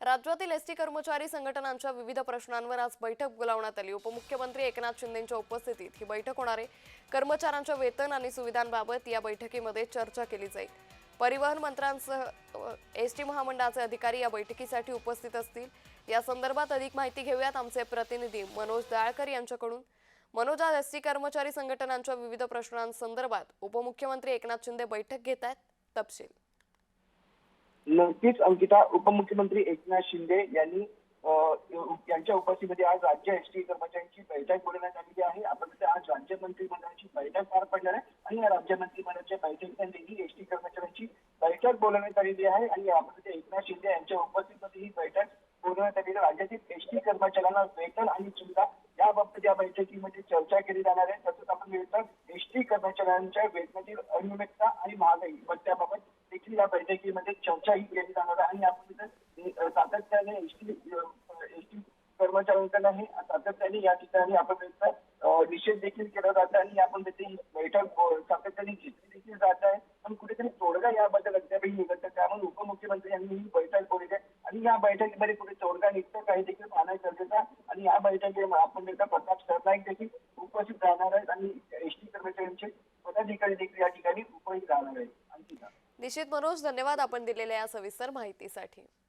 राज्यातील एसटी कर्मचारी संघटनांच्या विविध प्रश्नांवर आज बैठक बोलावण्यात आली। उपमुख्यमंत्री एकनाथ शिंदेंच्या उपस्थितीत ही बैठक होणार आहे। कर्मचाऱ्यांच्या वेतन आणि सुविधांबाबत या बैठकीमध्ये चर्चा केली जाईल। परिवहन मंत्र्यांसह एसटी महामंडळाचे अधिकारी या बैठकीसाठी उपस्थित असतील। या संदर्भात अधिक माहिती घेऊयात आमचे प्रतिनिधी मनोज दाळकर यांच्याकडून। मनोज, आज एसटी कर्मचारी संघटनांच्या विविध प्रश्नांसंदर्भात उपमुख्यमंत्री एकनाथ शिंदे बैठक घेत आहेत, तपशील। नक्कीच अंकिता, उपमुख्यमंत्री एकनाथ शिंदे यांनी यांच्या उपस्थितीमध्ये आज राज्य एसटी कर्मचाऱ्यांची बैठक बोलवण्यात आलेली आहे। आपण आज राज्य मंत्रिमंडळाची बैठक पार पडणार आहे आणि या राज्य मंत्रिमंडळाच्या बैठकीमध्ये एसटी कर्मचाऱ्यांची बैठक बोलवण्यात आलेली आहे आणि आपण एकनाथ शिंदे यांच्या उपस्थितीमध्ये ही बैठक बोलवण्यात आलेली आहे। राज्यातील एसटी कर्मचाऱ्यांना वेतन आणि सुविधा याबाबत या बैठकीमध्ये चर्चा केली जाणार आहे। तसंच आपण एसटी कर्मचाऱ्यांच्या वेतनातील अनियमितता आणि महागाई भत्त्याबाबत देखील या बैठकीमध्ये चर्चाही केली जाणार आहे आणि आपण सातत्याने एसटी कर्मचाऱ्यांकडे हे सातत्याने या ठिकाणी आपण निषेध देखील केला जात आहे आणि आपण त्याची बैठक सातत्याने घेतली देखील जात आहे। पण कुठेतरी तोडगा याबद्दल अद्यापही निघत आहे। त्यामुळे उपमुख्यमंत्री यांनी ही बैठक बोलवली आहे आणि या बैठकीमध्ये कुठे तोडगा निघतो काही देखील पाहणं गरजेचं आहे आणि या बैठकीमध्ये आपण प्रताप सरनाईक देखील उपस्थित राहणार आहेत आणि एसटी कर्मचाऱ्यांचे पदाधिकारी देखील या ठिकाणी उपस्थित राहणार आहेत। निश्चित मनोज, धन्यवाद आपण दिलेल्या या सविस्तर माहितीसाठी।